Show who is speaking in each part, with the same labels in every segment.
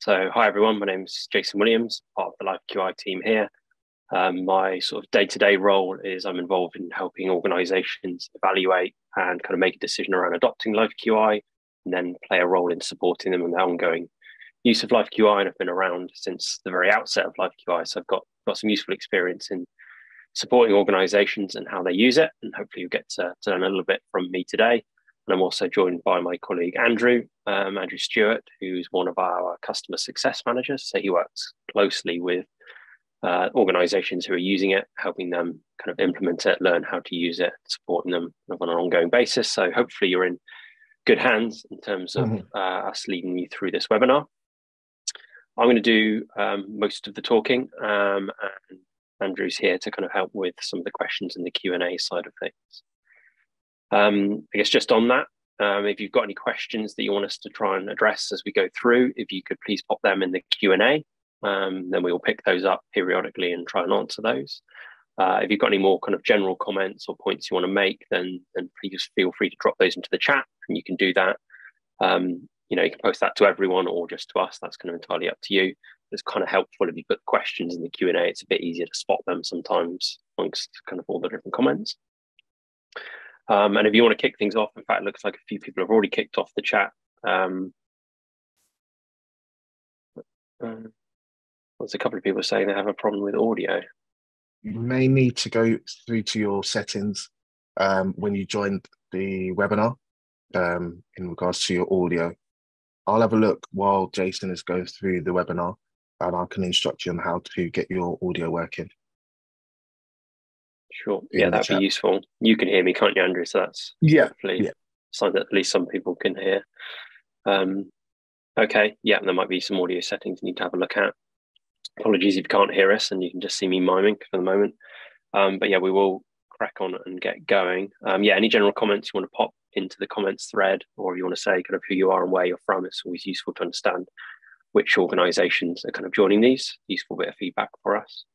Speaker 1: So, hi everyone, my name's Jason Williams, part of the LifeQI team here. My sort of day-to-day role is I'm involved in helping organizations evaluate and kind of make a decision around adopting LifeQI, and then play a role in supporting them in their ongoing use of LifeQI. And I've been around since the very outset of LifeQI, so I've got some useful experience in supporting organizations and how they use it. And hopefully you'll get to learn a little bit from me today. And I'm also joined by my colleague, Andrew Stewart, who's one of our customer success managers. So he works closely with organizations who are using it, helping them kind of implement it, learn how to use it, supporting them on an ongoing basis. So hopefully you're in good hands in terms of us leading you through this webinar. I'm going to do most of the talking, and Andrew's here to kind of help with some of the questions in the Q&A side of things. I guess just on that, if you've got any questions that you want us to try and address as we go through, if you could please pop them in the Q&A, then we will pick those up periodically and try and answer those. If you've got any more kind of general comments or points you want to make, then please feel free to drop those into the chat, and you can do that. You can post that to everyone or just to us. That's kind of entirely up to you. It's kind of helpful if you put questions in the Q&A. It's a bit easier to spot them sometimes amongst kind of all the different comments. And if you want to kick things off, in fact, it looks like a few people have already kicked off the chat. There's a couple of people saying they have a problem with audio.
Speaker 2: You may need to go through to your settings when you join the webinar in regards to your audio. I'll have a look while Jason is going through the webinar, and I can instruct you on how to get your audio working.
Speaker 1: Sure. Yeah, that'd be useful. You can hear me, can't you, Andrew? So that's hopefully something that at least some people can hear. Okay. Yeah, there might be some audio settings you need to have a look at. Apologies if you can't hear us and you can just see me miming for the moment. But yeah, we will crack on and get going. Any general comments you want to pop into the comments thread, or if you want to say kind of who you are and where you're from, it's always useful to understand which organizations are kind of joining these. Useful bit of feedback for us.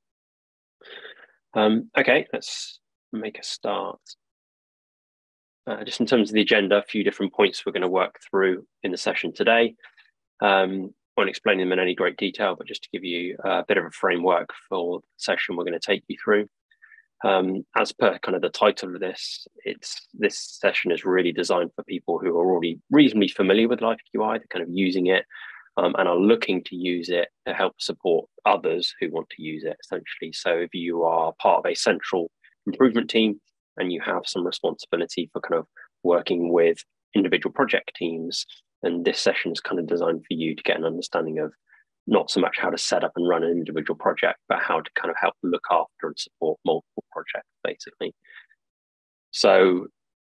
Speaker 1: Okay, let's make a start. Just in terms of the agenda, a few different points we're going to work through in the session today. Won't explain them in any great detail, but just to give you a bit of a framework for the session we're going to take you through. As per kind of the title of this, this session is really designed for people who are already reasonably familiar with LifeQI, they're kind of using it, and are looking to use it to help support others who want to use it, essentially. So if you are part of a central improvement team and you have some responsibility for kind of working with individual project teams, then this session is kind of designed for you to get an understanding of not so much how to set up and run an individual project, but how to kind of help look after and support multiple projects, basically. So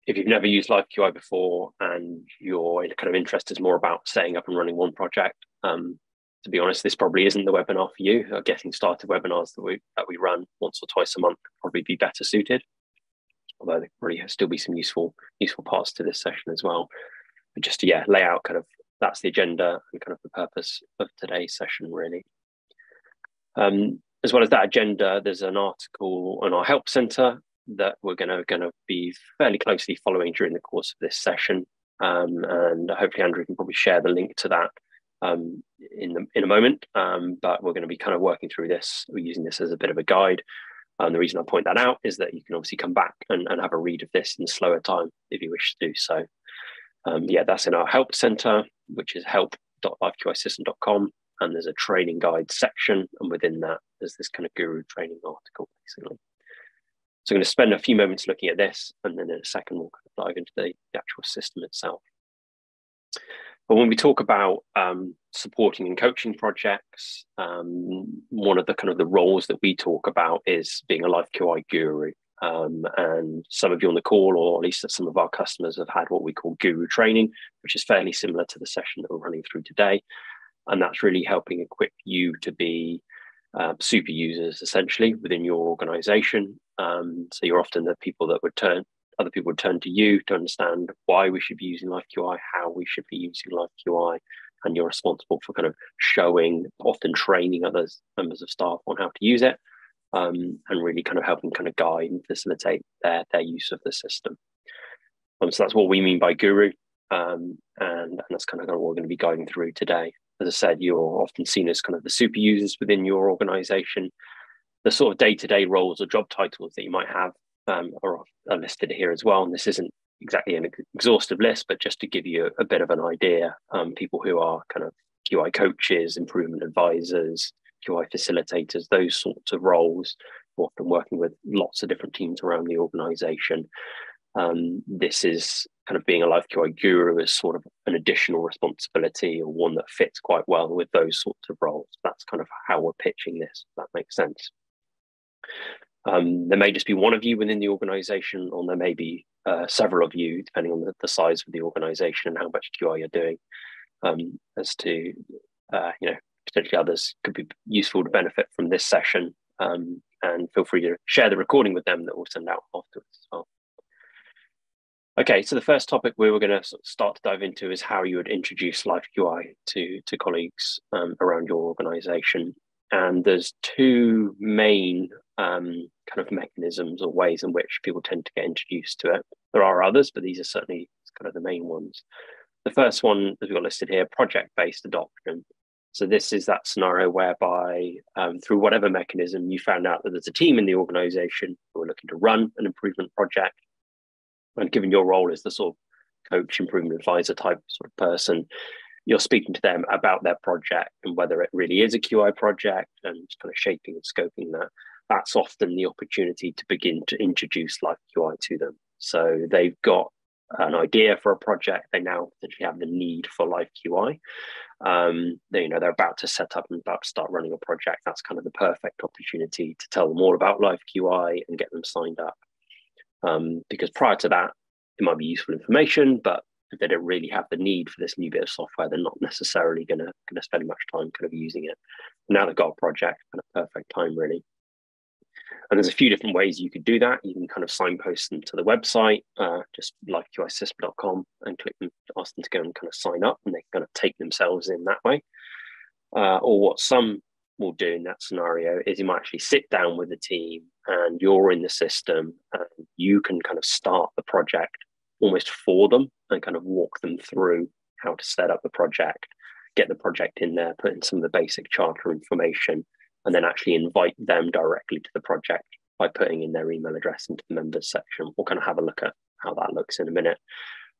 Speaker 1: if you've never used LifeQI before and your kind of interest is more about setting up and running one project, to be honest, this probably isn't the webinar for you. Getting started webinars that we run once or twice a month would probably be better suited, although there probably still be some useful parts to this session as well. But just to lay out kind of that's the agenda and kind of the purpose of today's session, really. As well as that agenda, there's an article on our help center that we're going to be fairly closely following during the course of this session, and hopefully Andrew can probably share the link to that in a moment. But we're going to be kind of working through this. We're using this as a bit of a guide. The reason I point that out is that you can obviously come back and have a read of this in slower time if you wish to do so. That's in our help center, which is help.lifeqisystem.com, and there's a training guide section, and within that there's this kind of guru training article, basically. So I'm going to spend a few moments looking at this, and then in a second we'll kind of dive into the actual system itself. But when we talk about supporting and coaching projects, one of the kind of the roles that we talk about is being a LifeQI guru. And some of you on the call, or at least some of our customers, have had what we call guru training, which is fairly similar to the session that we're running through today. And that's really helping equip you to be super users, essentially, within your organization. So you're often the people that other people would turn to you to understand why we should be using LifeQI, how we should be using LifeQI, and you're responsible for kind of showing, often training others, members of staff, on how to use it. And really kind of helping kind of guide and facilitate their use of the system. So that's what we mean by guru, and that's kind of what we're going to be guiding through today. as I said, you're often seen as kind of the super users within your organization. The sort of day-to-day roles or job titles that you might have are listed here as well. And this isn't exactly an exhaustive list, but just to give you a bit of an idea, people who are kind of QI coaches, improvement advisors, QI facilitators, those sorts of roles, often working with lots of different teams around the organization. This is kind of being a life QI guru is sort of an additional responsibility, or one that fits quite well with those sorts of roles. That's kind of how we're pitching this, if that makes sense. There may just be one of you within the organization, or there may be several of you, depending on the size of the organization and how much QI you're doing, as to, potentially others could be useful to benefit from this session. And feel free to share the recording with them that we'll send out afterwards as well. Okay, so the first topic we were going to start to dive into is how you would introduce Life QI to colleagues around your organization. And there's two main kind of mechanisms or ways in which people tend to get introduced to it. There are others, but these are certainly kind of the main ones. The first one, as we've got listed here, project-based adoption. So this is that scenario whereby through whatever mechanism you found out that there's a team in the organization who are looking to run an improvement project. And given your role as the sort of coach, improvement advisor type sort of person, you're speaking to them about their project and whether it really is a QI project, and kind of shaping and scoping that. That's often the opportunity to begin to introduce Life QI to them. So they've got an idea for a project. They now potentially have the need for Life QI. They're about to set up and about to start running a project. That's kind of the perfect opportunity to tell them all about Life QI and get them signed up. Because prior to that, it might be useful information, but if they don't really have the need for this new bit of software, they're not necessarily going to spend much time kind of using it. Now they've got a project, kind of perfect time, really. And there's a few different ways you could do that. You can kind of signpost them to the website, just lifeqisystem.com, and click them, ask them to go and kind of sign up, and they kind of take themselves in that way. Or what some will do in that scenario is you might actually sit down with the team and you're in the system and you can kind of start the project almost for them and kind of walk them through how to set up the project, get the project in there, put in some of the basic charter information, and then actually invite them directly to the project by putting in their email address into the members section. We'll kind of have a look at how that looks in a minute.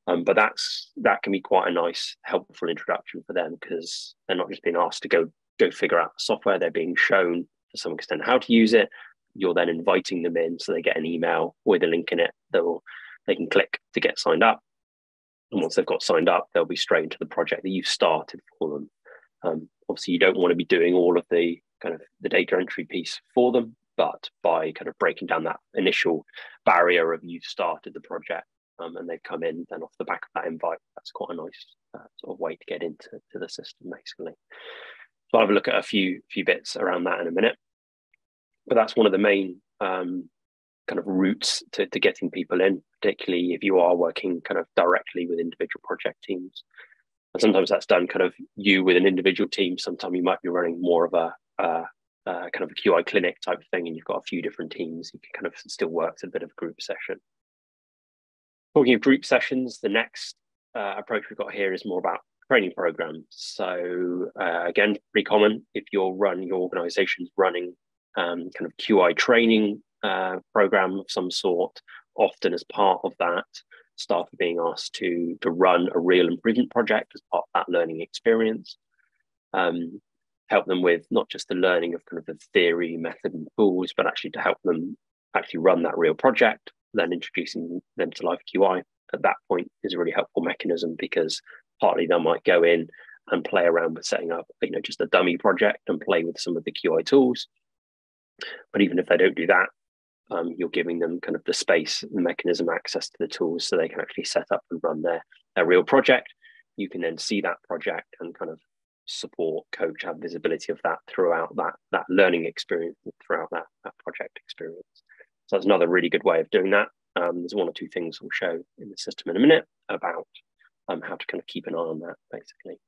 Speaker 1: But that can be quite a nice, helpful introduction for them, because they're not just being asked to go figure out the software. They're being shown to some extent how to use it. You're then inviting them in, so they get an email with a link in it that they can click to get signed up. And once they've got signed up, they'll be straight into the project that you've started for them. Obviously, you don't want to be doing all of the kind of the data entry piece for them, but by kind of breaking down that initial barrier of you've started the project and they've come in, then off the back of that invite, that's quite a nice sort of way to get into the system, basically. So I'll have a look at a few bits around that in a minute. But that's one of the main kind of routes to getting people in, particularly if you are working kind of directly with individual project teams. And sometimes that's done kind of you with an individual team. Sometimes you might be running more of a kind of a QI clinic type of thing, and you've got a few different teams. You can kind of still work to a bit of a group session. Talking of group sessions, the next approach we've got here is more about training programs. So again, pretty common if your organization's running kind of QI training program of some sort. Often as part of that, staff are being asked to run a real improvement project as part of that learning experience. Help them with not just the learning of kind of the theory, method and tools, but actually to help them actually run that real project. Then introducing them to Life QI at that point is a really helpful mechanism, because partly they might go in and play around with setting up, just a dummy project and play with some of the QI tools. But even if they don't do that, you're giving them kind of the space and mechanism access to the tools so they can actually set up and run their real project. You can then see that project and kind of support, coach, have visibility of that throughout that learning experience, throughout that project experience. So that's another really good way of doing that. There's one or two things we'll show in the system in a minute about how to kind of keep an eye on that, basically.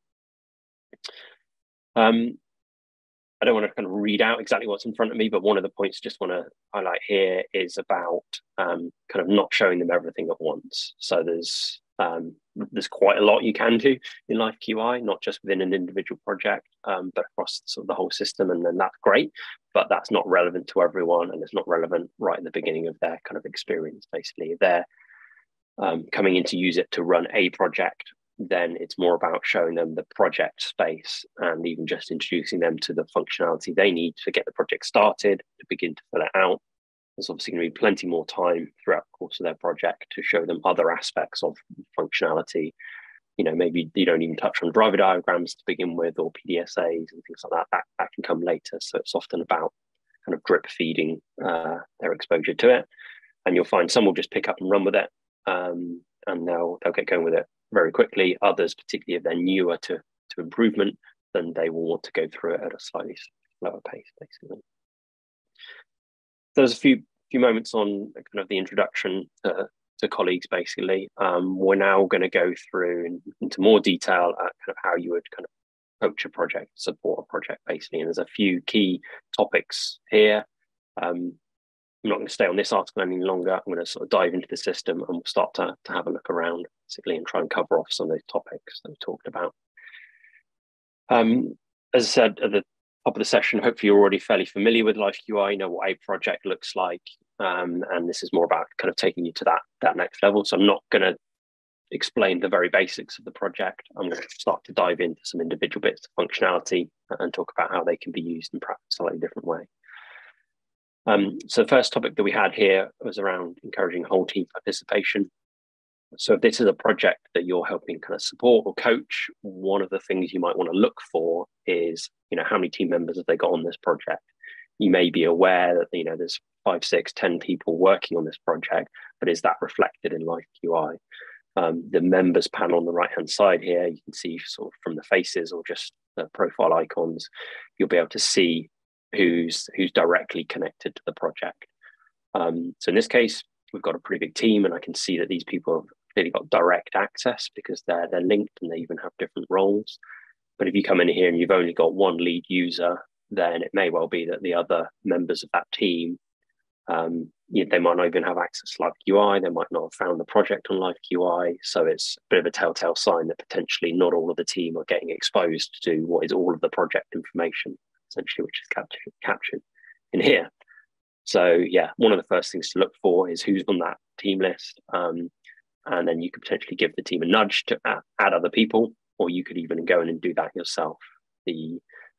Speaker 1: I don't want to kind of read out exactly what's in front of me, but one of the points I just want to highlight here is about kind of not showing them everything at once. So there's quite a lot you can do in Life QI, not just within an individual project, but across sort of the whole system. And then that's great, but that's not relevant to everyone, and it's not relevant right at the beginning of their kind of experience. Basically, if they're coming in to use it to run a project, then it's more about showing them the project space and even just introducing them to the functionality they need to get the project started, to begin to fill it out. There's obviously going to be plenty more time throughout the course of their project to show them other aspects of functionality. You know, maybe you don't even touch on driver diagrams to begin with, or PDSAs and things like that. That can come later. So it's often about kind of drip feeding their exposure to it. And you'll find some will just pick up and run with it, and they'll get going with it very quickly. Others, particularly if they're newer to improvement, then they will want to go through it at a slightly slower pace, basically. There's a few moments on kind of the introduction to colleagues, basically. We're now going to go through into more detail at kind of how you would kind of coach a project, support a project, basically. And there's a few key topics here. I'm not going to stay on this article any longer. I'm going to sort of dive into the system, and we'll start to have a look around, basically, and try and cover off some of those topics that we talked about. As I said at the top of the session, hopefully you're already fairly familiar with Life QI, you know what a project looks like, and this is more about kind of taking you to that next level. So I'm not going to explain the very basics of the project. I'm going to start to dive into some individual bits of functionality and talk about how they can be used in practice a slightly different way. So the first topic that we had here was around encouraging whole team participation. So if this is a project that you're helping kind of support or coach, one of the things you might want to look for is, you know, how many team members have they got on this project? You may be aware that, you know, there's 5, 6, 10 people working on this project, but is that reflected in Life QI? The members panel on the right-hand side here, you can see sort of from the faces or just the profile icons, you'll be able to see who's directly connected to the project. So in this case, we've got a pretty big team, and I can see that these people have clearly got direct access because they're linked and they even have different roles. But if you come in here and you've only got one lead user, then it may well be that the other members of that team, they might not even have access to Life QI. They might not have found the project on Life QI. So it's a bit of a telltale sign that potentially not all of the team are getting exposed to what is all of the project information, essentially, which is captured in here. So yeah, one of the first things to look for is who's on that team list. And then you could potentially give the team a nudge to add other people, or you could even go in and do that yourself.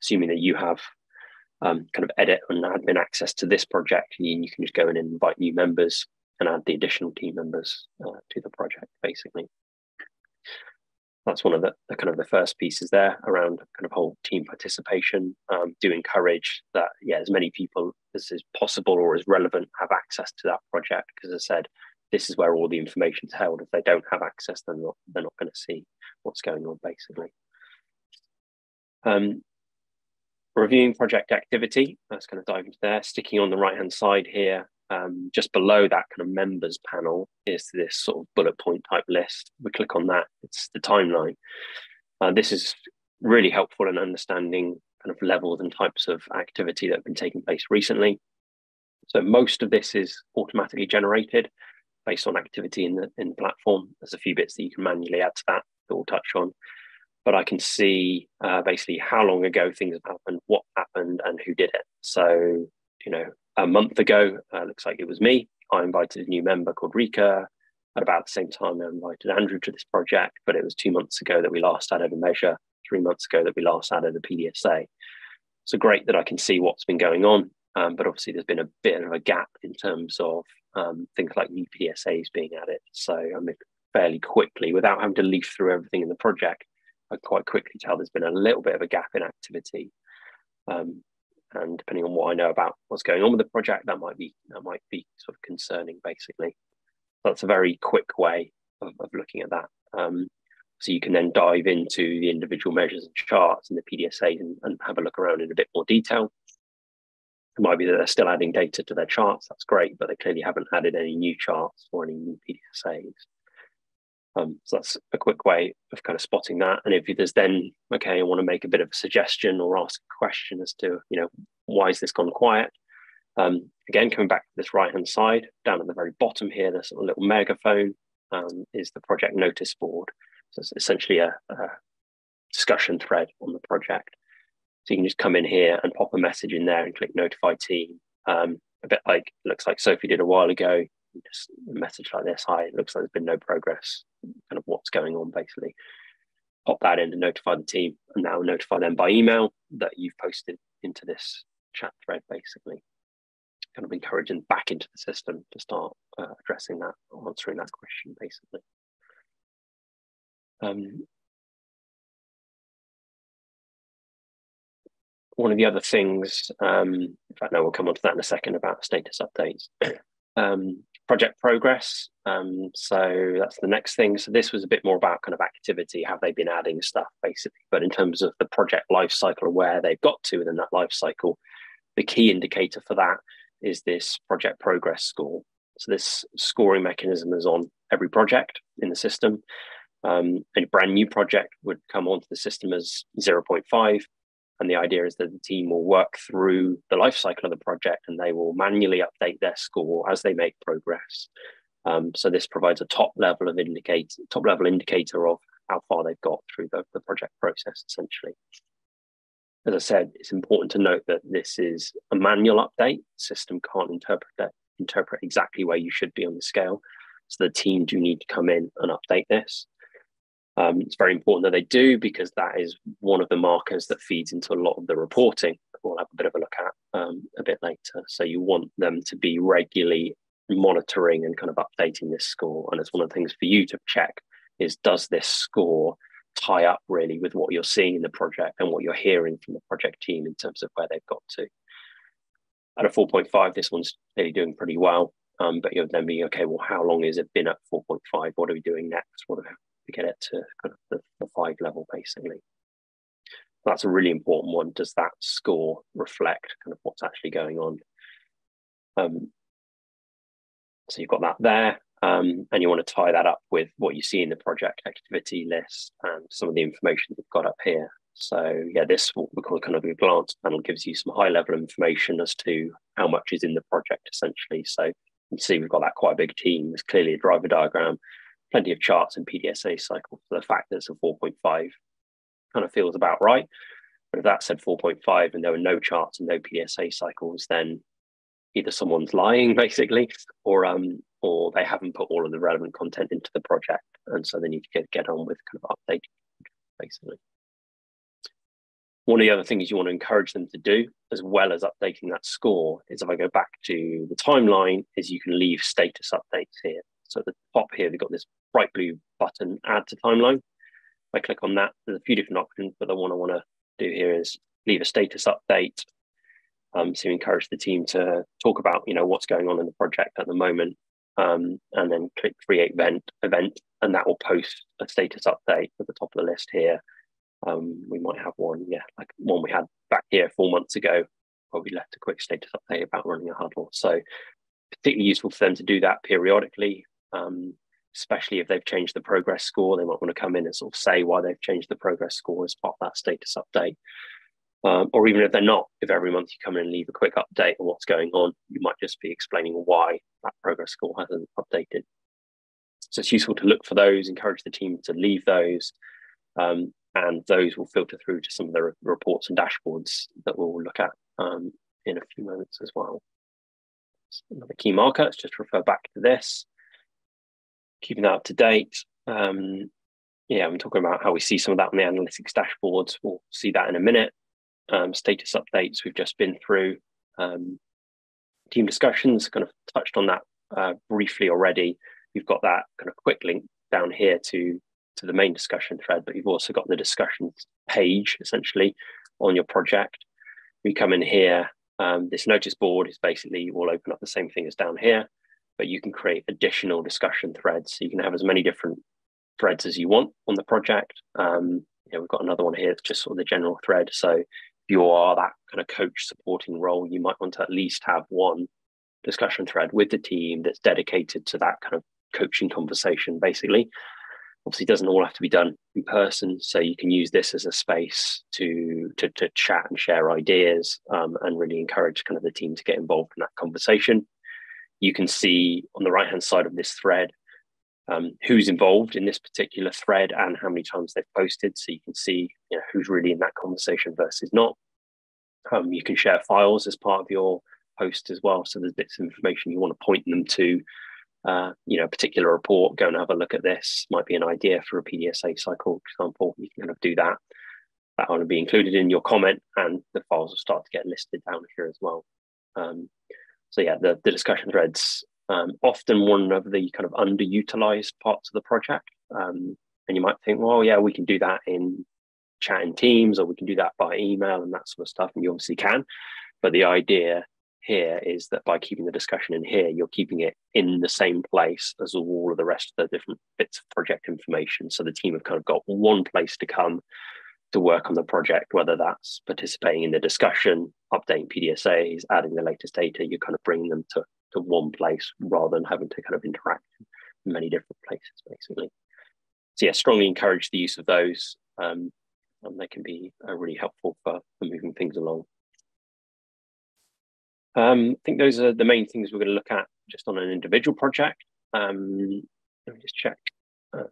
Speaker 1: Assuming that you have kind of edit and admin access to this project, and you can just go in and invite new members and add the additional team members to the project, basically. That's one of the kind of the first pieces there around kind of whole team participation. Do encourage that, yeah, as many people as is possible or as relevant have access to that project, because as I said, this is where all the information is held. If they don't have access, then they're not going to see what's going on, basically. Reviewing project activity, let's kind of dive into there. Sticking on the right-hand side here, just below that kind of members panel is this sort of bullet point type list. We click on that, it's the timeline. This is really helpful in understanding kind of levels and types of activity that have been taking place recently. So most of this is automatically generated based on activity in the platform. There's a few bits that you can manually add to that we'll touch on. But I can see basically how long ago things have happened, what happened, and who did it. So, you know, a month ago, looks like it was me. I invited a new member called Rika. At about the same time, I invited Andrew to this project, but it was 2 months ago that we last added a measure, 3 months ago that we last added a PDSA. So great that I can see what's been going on, but obviously there's been a bit of a gap in terms of things like new PDSAs being added. So I mean, fairly quickly, without having to leaf through everything in the project, I quite quickly tell there's been a little bit of a gap in activity. And depending on what I know about what's going on with the project, that might be sort of concerning, basically. That's a very quick way of looking at that. So you can then dive into the individual measures and charts and the PDSA and have a look around in a bit more detail. It might be that they're still adding data to their charts. That's great, but they clearly haven't added any new charts or any new PDSAs. So that's a quick way of kind of spotting that. And if there's then, okay, I want to make a bit of a suggestion or ask a question as to, why has this gone quiet? Again, coming back to this right-hand side, down at the very bottom here, there's a little megaphone, is the project notice board. So it's essentially a discussion thread on the project. So you can just come in here and pop a message in there and click notify team. A bit like, looks like Sophie did a while ago, just a message like this: hi, it looks like there's been no progress, kind of what's going on, basically. Pop that in to notify the team, and now notify them by email that you've posted into this chat thread, basically. Kind of encouraging back into the system to start addressing that, answering that question, basically. One of the other things, in fact, no, we'll come on to that in a second about status updates. Project progress. So that's the next thing. So this was a bit more about kind of activity. Have they been adding stuff, basically? But in terms of the project life cycle, where they've got to within that life cycle, the key indicator for that is this project progress score. So this scoring mechanism is on every project in the system. A brand new project would come onto the system as 0.5. And the idea is that the team will work through the life cycle of the project and they will manually update their score as they make progress. So this provides a top level indicator of how far they've got through the project process, essentially. As I said, it's important to note that this is a manual update. The system can't interpret exactly where you should be on the scale. So the team do need to come in and update this. It's very important that they do, because that is one of the markers that feeds into a lot of the reporting that we'll have a bit of a look at a bit later. So you want them to be regularly monitoring and kind of updating this score. And it's one of the things for you to check is, does this score tie up really with what you're seeing in the project and what you're hearing from the project team in terms of where they've got to? At a 4.5, this one's clearly doing pretty well. But you'll then be, okay, well, how long has it been at 4.5? What are we doing next? What are we to get it to kind of the 5 level, basically? That's a really important one. Does that score reflect kind of what's actually going on? So you've got that there, and you want to tie that up with what you see in the project activity list and some of the information you've got up here. So yeah, this, what we call kind of a glance panel, gives you some high level information as to how much is in the project, essentially. So you can see we've got that quite a big team. There's clearly a driver diagram, plenty of charts and PDSA cycles. So the fact that it's a 4.5 kind of feels about right. But if that said 4.5 and there were no charts and no PDSA cycles, then either someone's lying, basically, or they haven't put all of the relevant content into the project. And so they need to get on with kind of updating, basically. One of the other things you want to encourage them to do, as well as updating that score, is, if I go back to the timeline, is you can leave status updates here. So at the top here, we've got this bright blue button, add to timeline. If I click on that, there's a few different options, but the one I want to do here is leave a status update. So encourage the team to talk about, what's going on in the project at the moment, and then click create event, and that will post a status update at the top of the list here. We might have one, like one we had back here 4 months ago, where we left a quick status update about running a huddle. So particularly useful for them to do that periodically, especially if they've changed the progress score. They might want to come in and sort of say why they've changed the progress score as part of that status update. Or even if they're not, if every month you come in and leave a quick update on what's going on, you might just be explaining why that progress score hasn't updated. So it's useful to look for those, encourage the team to leave those, and those will filter through to some of the reports and dashboards that we'll look at in a few moments as well. So another key marker, let's just refer back to this. Keeping that up to date. I'm talking about how we see some of that on the analytics dashboards. We'll see that in a minute. Status updates we've just been through. Team discussions, kind of touched on that briefly already. We've got that kind of quick link down here to the main discussion thread, but you've also got the discussion page essentially on your project. We come in here, this notice board is basically, will open up the same thing as down here, but you can create additional discussion threads. So you can have as many different threads as you want on the project. We've got another one here, it's just sort of the general thread. So if you are that kind of coach supporting role, you might want to at least have one discussion thread with the team that's dedicated to that kind of coaching conversation, basically. Obviously, it doesn't all have to be done in person, so you can use this as a space to chat and share ideas, and really encourage kind of the team to get involved in that conversation. You can see on the right-hand side of this thread who's involved in this particular thread and how many times they've posted, so you can see who's really in that conversation versus not. You can share files as part of your post as well, so there's bits of information you want to point them to. A particular report, go and have a look at this. Might be an idea for a PDSA cycle, for example. You can kind of do that. That will be included in your comment, and the files will start to get listed down here as well. So yeah, the discussion threads, often one of the kind of underutilized parts of the project. And you might think, well, yeah, we can do that in chat in Teams, or we can do that by email and that sort of stuff. And you obviously can. But the idea here is that by keeping the discussion in here, you're keeping it in the same place as all of the rest of the different bits of project information. So the team have kind of got one place to come to work on the project, whether that's participating in the discussion, updating PDSAs, adding the latest data. You're kind of bringing them to one place rather than having to kind of interact in many different places, basically. So yeah, strongly encourage the use of those. And they can be really helpful for moving things along. I think those are the main things we're going to look at just on an individual project. Let me just check. No,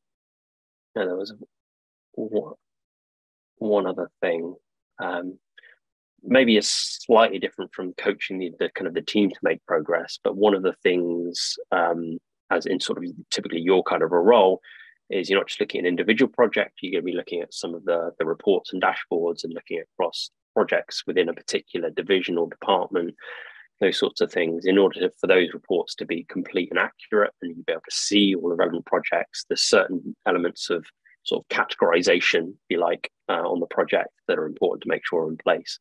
Speaker 1: there was one other thing. Maybe it's slightly different from coaching the kind of the team to make progress, but one of the things, as in sort of typically your kind of a role, is you're not just looking at an individual project, you're going to be looking at some of the reports and dashboards and looking across projects within a particular division or department, those sorts of things, in order for those reports to be complete and accurate and you'll be able to see all the relevant projects. There's certain elements of sort of categorization, if you like, on the project that are important to make sure are in place.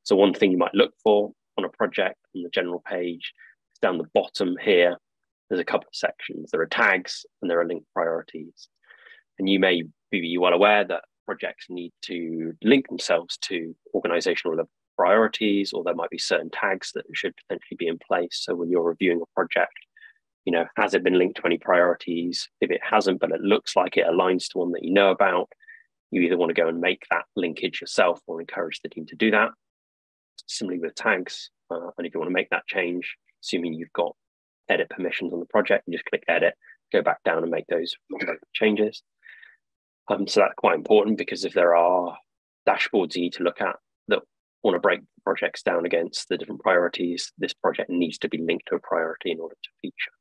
Speaker 1: So one thing you might look for on a project on the general page is down the bottom here. There's a couple of sections. There are tags and there are linked priorities. And you may be well aware that projects need to link themselves to organizational level priorities, or there might be certain tags that should potentially be in place. So when you're reviewing a project, has it been linked to any priorities? If it hasn't, but it looks like it aligns to one that you know about, you either want to go and make that linkage yourself or encourage the team to do that. Similarly with tags, and if you want to make that change, assuming you've got edit permissions on the project, you just click edit, go back down and make those changes. So that's quite important, because if there are dashboards you need to look at that want to break projects down against the different priorities, this project needs to be linked to a priority in order to feature.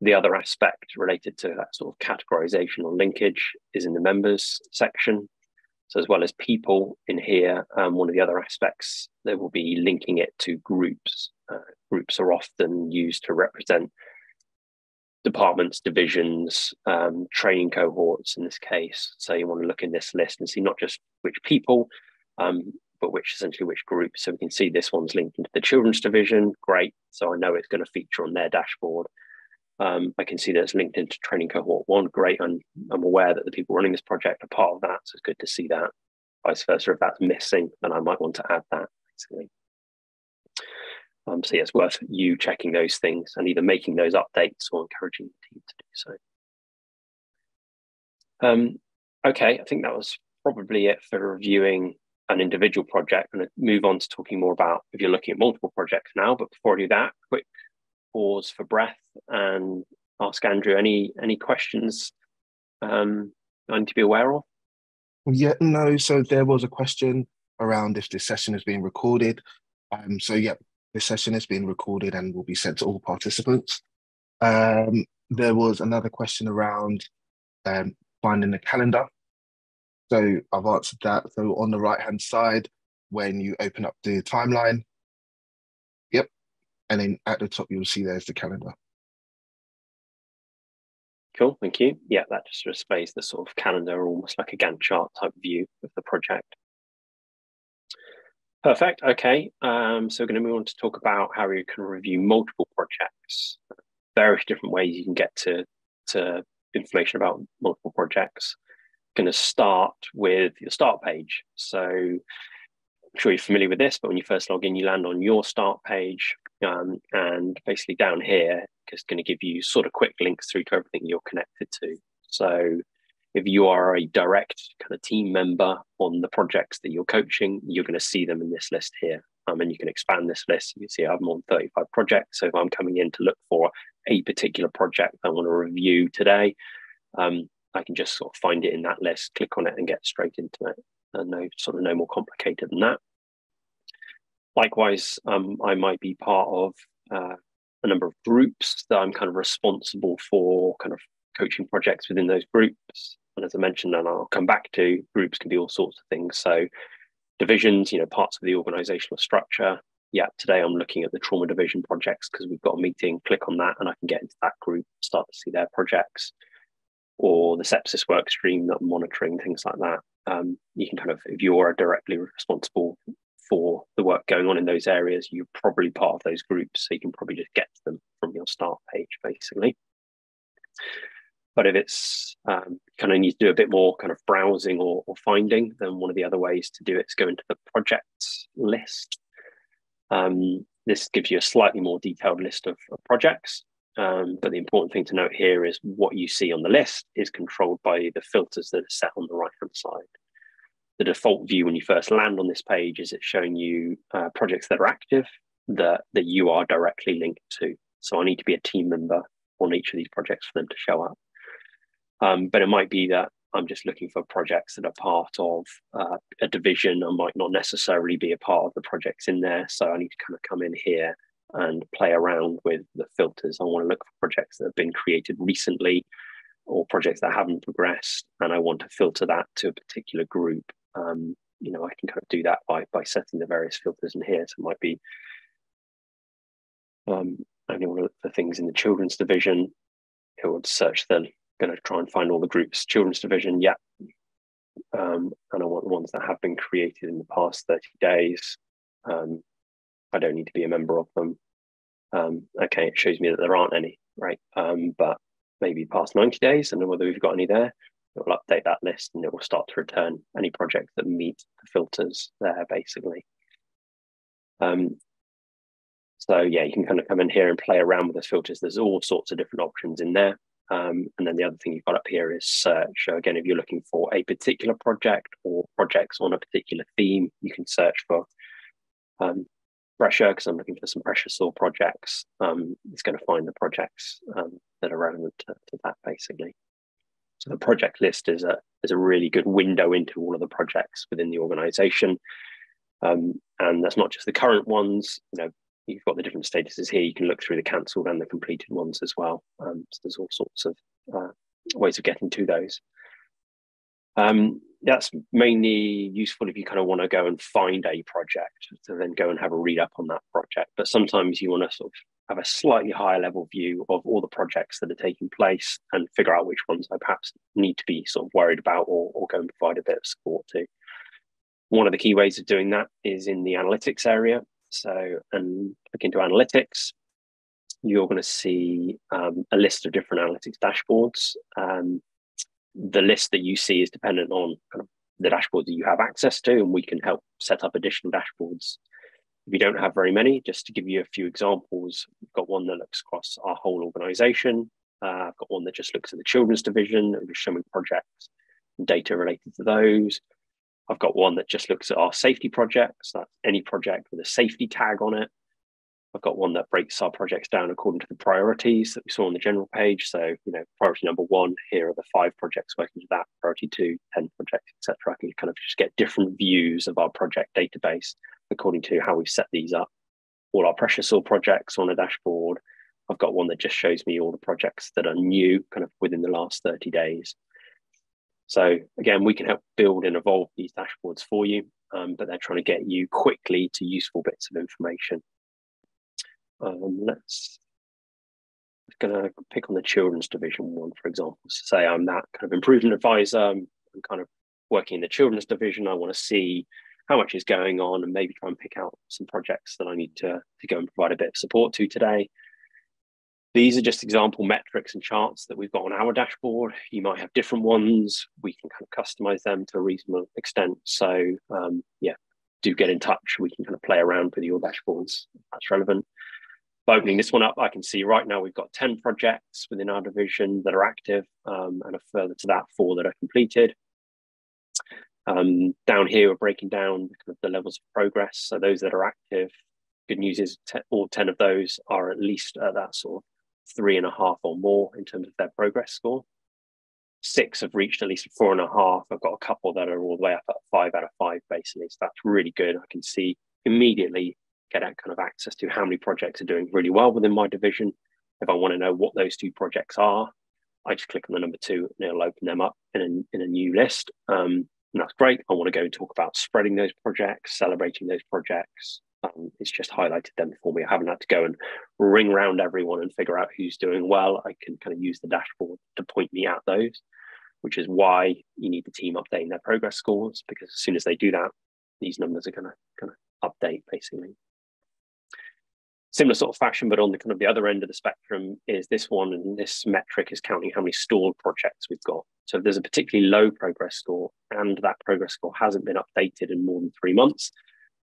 Speaker 1: The other aspect related to that sort of categorization or linkage is in the members section. So as well as people in here, one of the other aspects, they will be linking it to groups. Groups are often used to represent departments, divisions, training cohorts in this case. So you want to look in this list and see not just which people, but essentially which groups. So we can see this one's linked into the children's division. Great. So I know it's going to feature on their dashboard. I can see that it's linked into training cohort 1. Great. I'm aware that the people running this project are part of that. So it's good to see that. Vice versa, if that's missing, then I might want to add that, basically. So yeah, it's worth you checking those things and either making those updates or encouraging the team to do so. Okay, I think that was probably it for reviewing an individual project. I'm going to move on to talking more about if you're looking at multiple projects now. But before I do that, quick pause for breath and ask Andrew any questions I need to be aware of.
Speaker 2: Yeah, no. So there was a question around if this session is being recorded. So yeah, this session is being recorded and will be sent to all participants. There was another question around finding the calendar. So I've answered that. So on the right-hand side, when you open up the timeline, yep, and then at the top, you'll see there's the calendar.
Speaker 1: Cool, thank you. Yeah, that just displays the sort of calendar, almost like a Gantt chart type view of the project. Perfect, okay. So we're going to move on to talk about how you can review multiple projects. Various different ways you can get to information about multiple projects. Going to start with your start page. So I'm sure you're familiar with this, but when you first log in, you land on your start page, and basically down here, it's going to give you sort of quick links through to everything you're connected to. So If you are a direct kind of team member on the projects that you're coaching, you're going to see them in this list here. And you can expand this list. You can see I have more than 35 projects. So if I'm coming in to look for a particular project I want to review today, I can just sort of find it in that list, click on it and get straight into it. And no more complicated than that. Likewise, I might be part of a number of groups that I'm kind of responsible for kind of coaching projects within those groups. And as I mentioned, and I'll come back to, groups can be all sorts of things. So divisions, parts of the organizational structure. Yeah, today I'm looking at the trauma division projects because we've got a meeting, click on that and I can get into that group, start to see their projects, or the sepsis work stream that I'm monitoring, things like that. You can kind of, if you're directly responsible for the work going on in those areas, you're probably part of those groups, so you can probably just get to them from your start page, basically. But if it's kind of need to do a bit more kind of browsing or finding, then one of the other ways to do it is go into the projects list. This gives you a slightly more detailed list of projects. But the important thing to note here is what you see on the list is controlled by the filters that are set on the right-hand side. The default view when you first land on this page is it's showing you projects that are active that you are directly linked to. So I need to be a team member on each of these projects for them to show up. But it might be that I'm just looking for projects that are part of a division. I might not necessarily be a part of the projects in there. So I need to kind of come in here and play around with the filters. I want to look for projects that have been created recently or projects that haven't progressed, and I want to filter that to a particular group. I can kind of do that by setting the various filters in here. So it might be only one of the things in the children's division. It would search going to try and find all the groups. Children's division, yeah. And I want the ones that have been created in the past 30 days. I don't need to be a member of them. Okay, it shows me that there aren't any, right? But maybe past 90 days, and whether we've got any there, it will update that list and it will start to return any projects that meet the filters there, basically. So yeah, you can kind of come in here and play around with those filters. There's all sorts of different options in there. And then the other thing you've got up here is search. So again, if you're looking for a particular project or projects on a particular theme, you can search for pressure, because I'm looking for some pressure sore projects. It's going to find the projects that are relevant to that, basically. So the project list is a really good window into all of the projects within the organization. And that's not just the current ones. You've got the different statuses here. You can look through the cancelled and the completed ones as well. So there's all sorts of ways of getting to those. That's mainly useful if you kind of want to go and find a project to then go and have a read up on that project. But sometimes you want to sort of have a slightly higher level view of all the projects that are taking place and figure out which ones I perhaps need to be sort of worried about or go and provide a bit of support to. One of the key ways of doing that is in the analytics area. So, and look into analytics, you're going to see a list of different analytics dashboards. The list that you see is dependent on kind of the dashboards that you have access to, and we can help set up additional dashboards. If you don't have very many, just to give you a few examples, we've got one that looks across our whole organization. I've got one that just looks at the children's division and just showing projects and data related to those. I've got one that just looks at our safety projects. That's any project with a safety tag on it. I've got one that breaks our projects down according to the priorities that we saw on the general page. So, priority number 1, here are the 5 projects working to that. Priority 2, 10 projects, etc. I can kind of just get different views of our project database according to how we've set these up. All our pressure sore projects on a dashboard. I've got one that just shows me all the projects that are new, kind of within the last 30 days. So again, we can help build and evolve these dashboards for you, but they're trying to get you quickly to useful bits of information. I'm going to pick on the children's division one, for example. So say I'm that kind of improvement advisor. I'm kind of working in the children's division. I want to see how much is going on and maybe try and pick out some projects that I need to go and provide a bit of support to today. These are just example metrics and charts that we've got on our dashboard. You might have different ones. We can kind of customize them to a reasonable extent. So do get in touch. We can kind of play around with your dashboards if that's relevant. By opening this one up, I can see right now we've got 10 projects within our division that are active, and a further to that, 4 that are completed. Down here, we're breaking down kind of the levels of progress. So those that are active, good news is all 10 of those are at least at that sort of 3.5 or more in terms of their progress score. 6 have reached at least 4.5. I've got a couple that are all the way up at 5 out of 5, basically. So that's really good. I can see immediately, get that kind of access to how many projects are doing really well within my division. If I want to know what those 2 projects are, I just click on the number 2 and it'll open them up in a new list. And that's great. I want to go and talk about spreading those projects, celebrating those projects. It's just highlighted them for me. I haven't had to go and ring around everyone and figure out who's doing well. I can kind of use the dashboard to point me at those, which is why you need the team updating their progress scores, because as soon as they do that, these numbers are going to kind of update, basically. Similar sort of fashion, but on the kind of the other end of the spectrum is this one, and this metric is counting how many stalled projects we've got. So if there's a particularly low progress score and that progress score hasn't been updated in more than 3 months,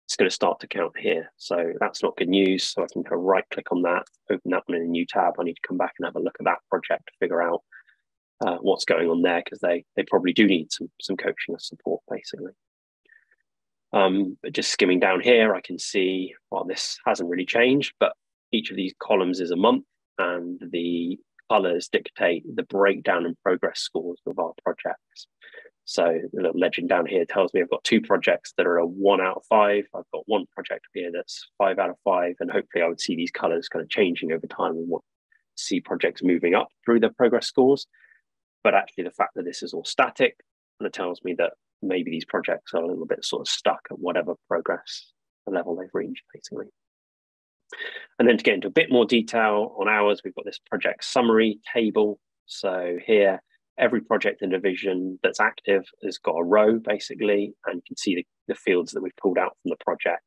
Speaker 1: it's going to start to count here. So that's not good news. So I can kind of right click on that, open that one in a new tab. I need to come back and have a look at that project to figure out what's going on there, because they probably do need some coaching or support, basically. But just skimming down here, I can see, well, this hasn't really changed, but each of these columns is a month, and the colors dictate the breakdown and progress scores of our projects. So the little legend down here tells me I've got 2 projects that are a 1 out of 5. I've got 1 project here that's 5 out of 5, and hopefully I would see these colors kind of changing over time and want to see projects moving up through their progress scores. But actually the fact that this is all static kind of tells me that maybe these projects are a little bit sort of stuck at whatever progress level they've reached, basically. And then to get into a bit more detail on ours, we've got this project summary table. So here, every project and division that's active has got a row, basically, and you can see the fields that we've pulled out from the project.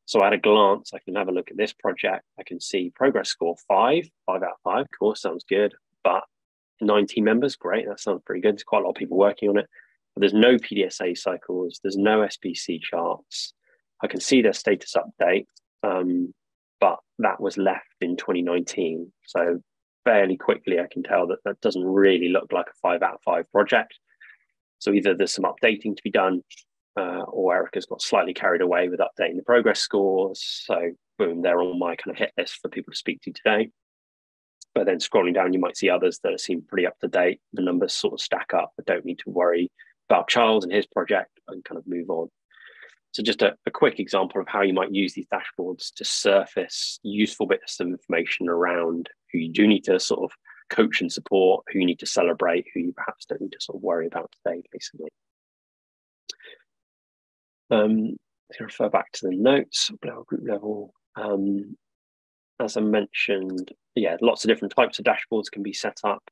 Speaker 1: So at a glance, I can have a look at this project. I can see progress score 5 out of 5, of course, sounds good, but 19 members, great, that sounds pretty good. There's quite a lot of people working on it. But there's no PDSA cycles, there's no SPC charts. I can see their status update, but that was left in 2019. So fairly quickly, I can tell that that doesn't really look like a 5 out of 5 project. So either there's some updating to be done, or Erica's got slightly carried away with updating the progress scores. So boom, they're on my kind of hit list for people to speak to today. But then scrolling down, you might see others that seem pretty up to date. The numbers sort of stack up. I don't need to worry about Charles and his project and kind of move on. So just a quick example of how you might use these dashboards to surface useful bits of information around who you do need to sort of coach and support, who you need to celebrate, who you perhaps don't need to sort of worry about today, basically. To refer back to the notes, below group level. As I mentioned, yeah, lots of different types of dashboards can be set up.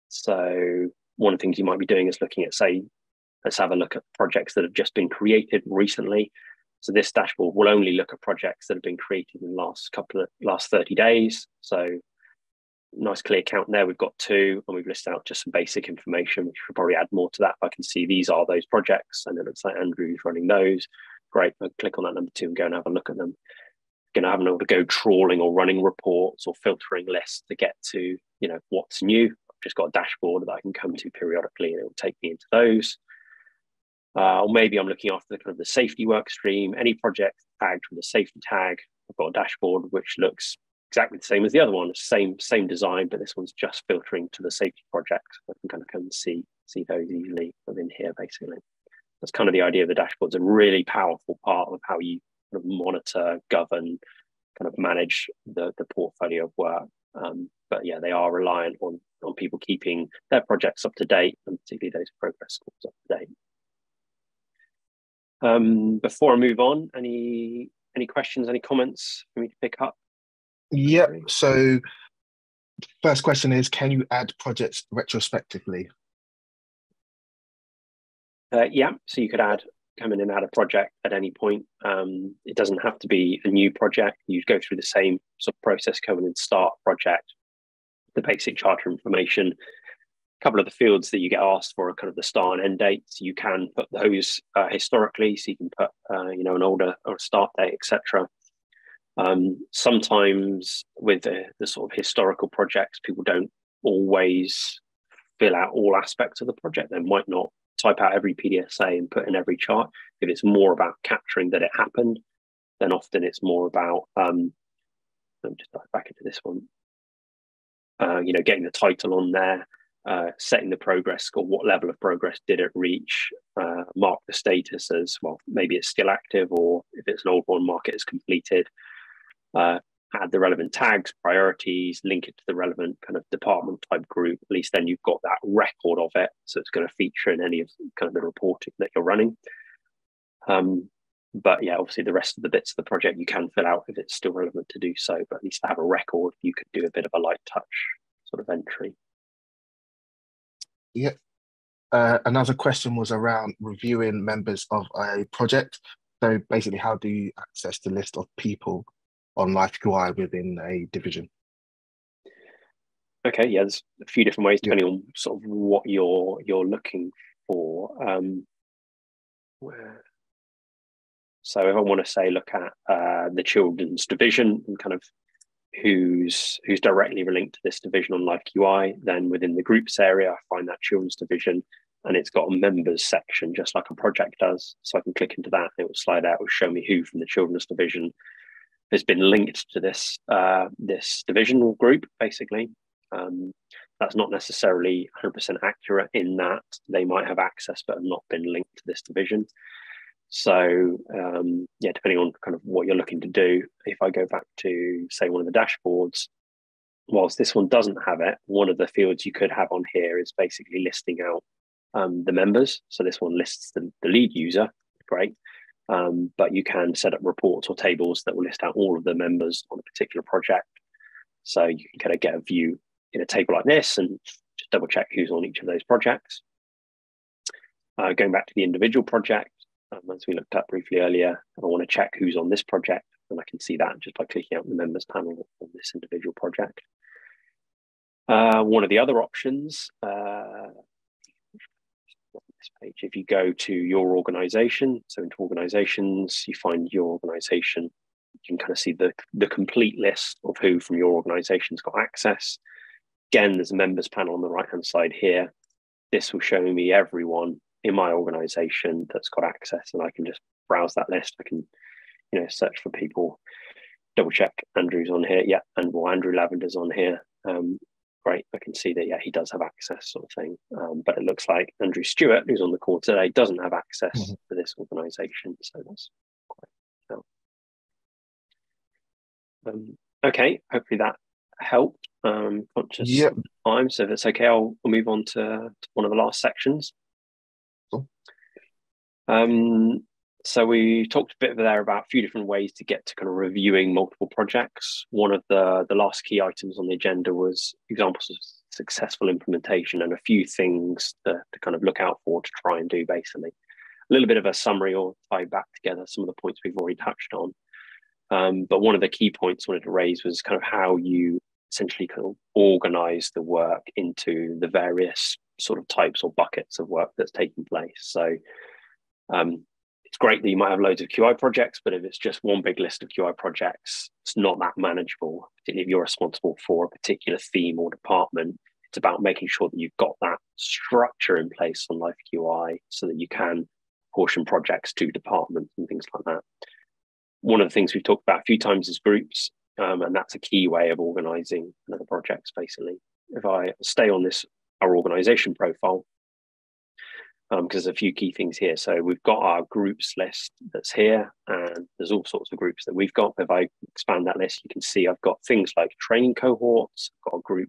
Speaker 1: So one of the things you might be doing is looking at, say, let's have a look at projects that have just been created recently. So this dashboard will only look at projects that have been created in the last 30 days. So nice clear count there. We've got 2, and we've listed out just some basic information, which should probably add more to that. I can see these are those projects, and it looks like Andrew's running those. Great. I'll click on that number 2 and go and have a look at them. Going to have able to go trawling or running reports or filtering lists to get to, you know, what's new. I've just got a dashboard that I can come to periodically, and it will take me into those. Or maybe I'm looking after the kind of the safety work stream. Any project tagged with a safety tag, I've got a dashboard which looks exactly the same as the other one, same design, but this one's just filtering to the safety project. I can kind of come and see those easily within here, basically. That's kind of the idea of the dashboard's a really powerful part of how you kind of monitor, govern, kind of manage the portfolio of work. But yeah, they are reliant on people keeping their projects up to date, and particularly those progress scores up to date. Before I move on, any questions, any comments for me to pick up?
Speaker 2: Yep. So first question is, can you add projects retrospectively?
Speaker 1: Yeah, so you could come in and add a project at any point. It doesn't have to be a new project. You go through the same sort of process, come in and start a project, the basic charter information. A couple of the fields that you get asked for are kind of the start and end dates. You can put those historically, so you can put an older or a start date, etc. Sometimes with the sort of historical projects, people don't always fill out all aspects of the project. They might not type out every PDSA and put in every chart. If it's more about capturing that it happened, then often it's more about, let me just dive back into this one, getting the title on there, setting the progress score, what level of progress did it reach, mark the status as, well, maybe it's still active, or if it's an old one, mark it as completed, add the relevant tags, priorities, link it to the relevant kind of department type group. At least then you've got that record of it. So it's going to feature in any of kind of the reporting that you're running. But yeah, obviously the rest of the bits of the project you can fill out if it's still relevant to do so, but at least to have a record, you could do a bit of a light touch sort of entry.
Speaker 2: Yeah. Another question was around reviewing members of a project. So basically, how do you access the list of people on LifeQI within a division?
Speaker 1: Okay, yeah, there's a few different ways depending on sort of what you're looking for. So if I want to say look at the children's division and kind of who's directly linked to this division on LifeQI, then within the groups area, I find that children's division, and it's got a members section just like a project does. So I can click into that, and it will slide out, it will show me who from the children's division has been linked to this this divisional group, basically. That's not necessarily 100% accurate in that they might have access but have not been linked to this division. So yeah, depending on kind of what you're looking to do, if I go back to, say, one of the dashboards, whilst this one doesn't have it, one of the fields you could have on here is basically listing out the members. So this one lists the lead user, great. But you can set up reports or tables that will list out all of the members on a particular project. So you can kind of get a view in a table like this and just double check who's on each of those projects. Going back to the individual project, as we looked at briefly earlier, if I want to check who's on this project, and I can see that just by clicking out the members panel on this individual project. One of the other options, this page, if you go to your organization, so into organizations, you find your organization, you can kind of see the complete list of who from your organization's got access. Again, there's a members panel on the right-hand side here. This will show me everyone in my organization that's got access, and I can just browse that list. I can, search for people, double check Andrew's on here. Yeah, and well, Andrew Lavender's on here. Great, I can see that, yeah, he does have access, sort of thing. But it looks like Andrew Stewart, who's on the call today, doesn't have access to this organization. So that's quite okay, hopefully that helped. Conscious of time, so if it's okay, I'll move on to one of the last sections.
Speaker 2: Cool.
Speaker 1: So we talked a bit there about a few different ways to get to kind of reviewing multiple projects. One of the last key items on the agenda was examples of successful implementation and a few things to kind of look out for, to try and do, basically. A little bit of a summary or tie back together some of the points we've already touched on. But one of the key points I wanted to raise was kind of how you essentially kind of organize the work into the various sort of types or buckets of work that's taking place. So it's great that you might have loads of QI projects, but if it's just one big list of QI projects, it's not that manageable, particularly if you're responsible for a particular theme or department. It's about making sure that you've got that structure in place on LifeQI so that you can portion projects to departments and things like that. One of the things we've talked about a few times is groups, and that's a key way of organizing the projects, basically. If I stay on our organization profile, because there's a few key things here. So we've got our groups list that's here, and there's all sorts of groups that we've got. If I expand that list, you can see I've got things like training cohorts. I've got a group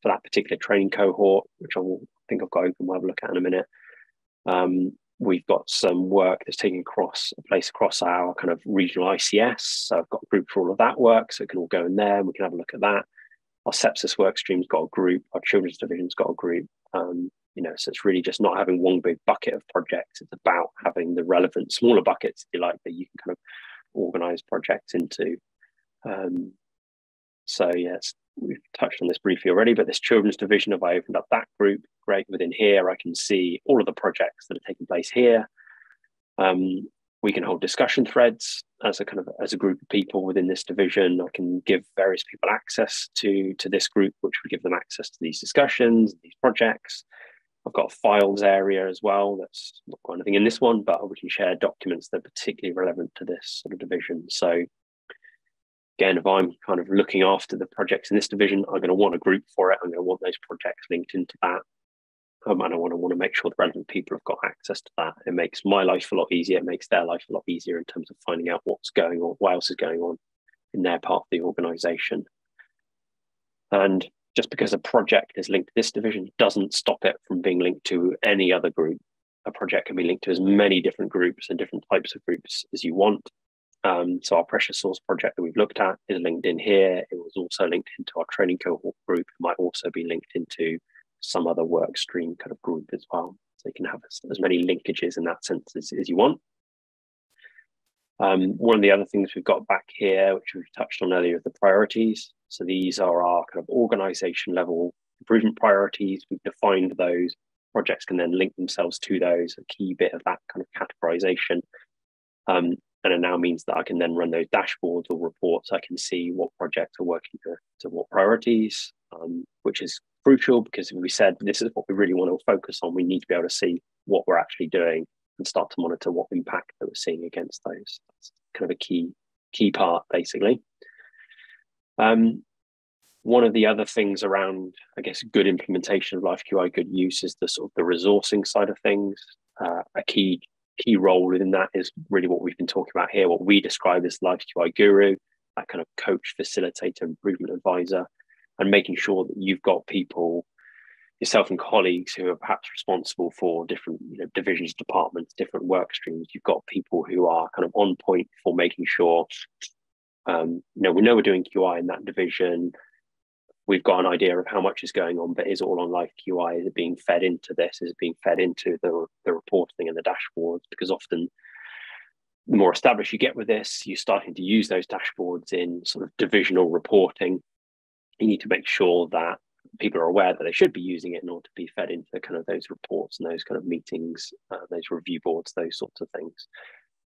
Speaker 1: for that particular training cohort, which I think I've got open. We'll have a look at in a minute. We've got some work that's taking place across our kind of regional ICS. So I've got a group for all of that work, so it can all go in there and we can have a look at that. Our sepsis work stream's got a group, our children's division's got a group. So it's really just not having one big bucket of projects. It's about having the relevant smaller buckets, if you like, that you can kind of organize projects into. So yes, we've touched on this briefly already, but this children's division, if I opened up that group, great, within here, I can see all of the projects that are taking place here. We can hold discussion threads as a group of people within this division. I can give various people access to this group, which would give them access to these discussions, these projects. I've got a files area as well. That's not got anything in this one, but we can share documents that are particularly relevant to this sort of division. So again, if I'm kind of looking after the projects in this division, I'm going to want a group for it. I'm going to want those projects linked into that. And I want to make sure the relevant people have got access to that. It makes my life a lot easier. It makes their life a lot easier in terms of finding out what's going on, what else is going on in their part of the organization. And just because a project is linked to this division doesn't stop it from being linked to any other group. A project can be linked to as many different groups and different types of groups as you want. So our precious source project that we've looked at is linked in here. It was also linked into our training cohort group. It might also be linked into some other work stream kind of group as well. So you can have as many linkages in that sense as you want. One of the other things we've got back here, which we've touched on earlier, is the priorities. So these are our kind of organization level improvement priorities. We've defined those. Projects can then link themselves to those, a key bit of that kind of categorization. And it now means that I can then run those dashboards or reports. I can see what projects are working to what priorities, which is crucial because we said this is what we really want to focus on. We need to be able to see what we're actually doing and start to monitor what impact that we're seeing against those. That's kind of a key part, basically. One of the other things around, I guess, good implementation of LifeQI, good use, is the sort of the resourcing side of things. A key role within that is really what we've been talking about here, what we describe as LifeQI guru, that kind of coach, facilitator, improvement advisor, and making sure that you've got people, yourself and colleagues, who are perhaps responsible for different divisions, departments, different work streams. You've got people who are kind of on point for making sure, we know we're doing QI in that division. We've got an idea of how much is going on, but is it all on LifeQI? Is it being fed into this? Is it being fed into the reporting and the dashboards? Because often the more established you get with this, you're starting to use those dashboards in sort of divisional reporting. You need to make sure that people are aware that they should be using it in order to be fed into kind of those reports and those kind of meetings, those review boards, those sorts of things.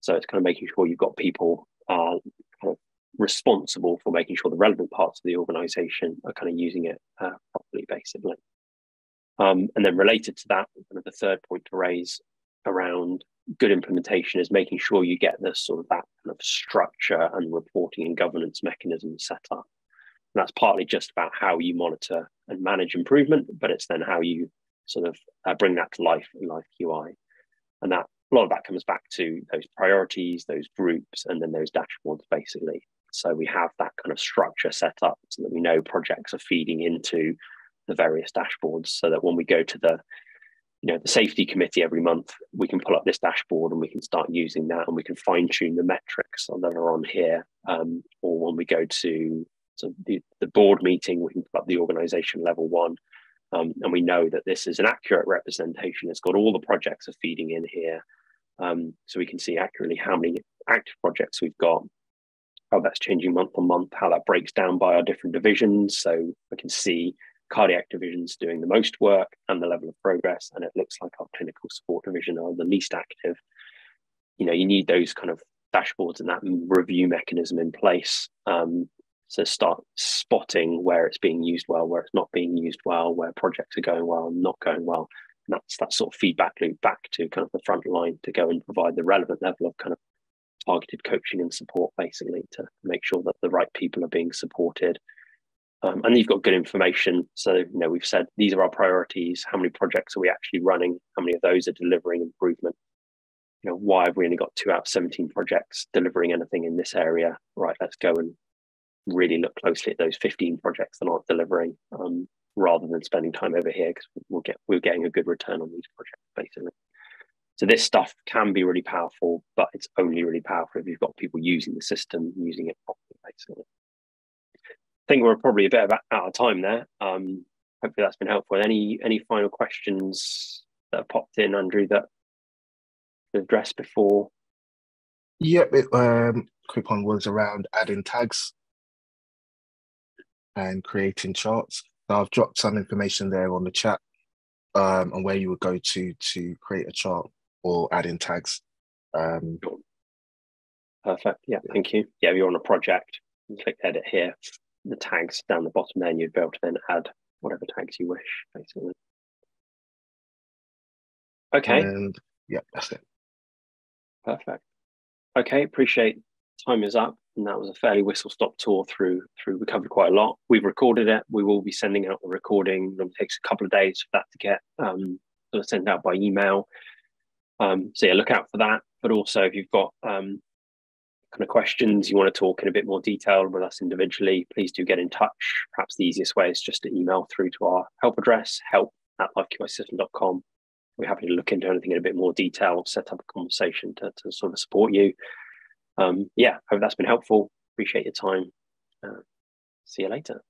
Speaker 1: So it's kind of making sure you've got people kind of responsible for making sure the relevant parts of the organization are kind of using it properly, basically. And then related to that, kind of the third point to raise around good implementation is making sure you get this sort of that kind of structure and reporting and governance mechanism set up. And that's partly just about how you monitor and manage improvement, but it's then how you sort of bring that to life in LifeQI. And that a lot of that comes back to those priorities, those groups, and then those dashboards, basically. So we have that kind of structure set up so that we know projects are feeding into the various dashboards, so that when we go to the safety committee every month, we can pull up this dashboard and we can start using that, and we can fine tune the metrics that are on here. Or when we go to the board meeting, we can pull up the organization level one, and we know that this is an accurate representation. It's got all the projects are feeding in here, so we can see accurately how many active projects we've got, how that's changing month on month, how that breaks down by our different divisions. So we can see cardiac divisions doing the most work and the level of progress, and it looks like our clinical support division are the least active. You need those kind of dashboards and that review mechanism in place. So start spotting where it's being used well, where it's not being used well, where projects are going well and not going well. And that's that sort of feedback loop back to kind of the front line to go and provide the relevant level of kind of targeted coaching and support, basically, to make sure that the right people are being supported. And you've got good information. So, we've said these are our priorities. How many projects are we actually running? How many of those are delivering improvement? Why have we only got 2 out of 17 projects delivering anything in this area? Right, let's go and really look closely at those 15 projects that aren't delivering, rather than spending time over here, because we're getting a good return on these projects, basically. So this stuff can be really powerful, but it's only really powerful if you've got people using the system, using it properly, basically. I think we're probably a bit out of time there. Hopefully that's been helpful. Any final questions that have popped in, Andrew, that to address before?
Speaker 2: Yep, quick one was around adding tags and creating charts. So I've dropped some information there on the chat on where you would go to create a chart or add in tags.
Speaker 1: Perfect. Yeah, thank you. Yeah, if you're on a project, you click edit here. The tags down the bottom there, and you'd be able to then add whatever tags you wish, basically. Okay.
Speaker 2: And yeah, that's it.
Speaker 1: Perfect. Okay, appreciate time is up. And that was a fairly whistle-stop tour through. We covered quite a lot. We've recorded it. We will be sending out the recording. It takes a couple of days for that to get sort of sent out by email. So yeah, look out for that. But also, if you've got kind of questions, you want to talk in a bit more detail with us individually, please do get in touch. Perhaps the easiest way is just to email through to our help address, help@lifeqisystem.com. We're happy to look into anything in a bit more detail, set up a conversation to sort of support you. Yeah, hope that's been helpful. Appreciate your time. See you later.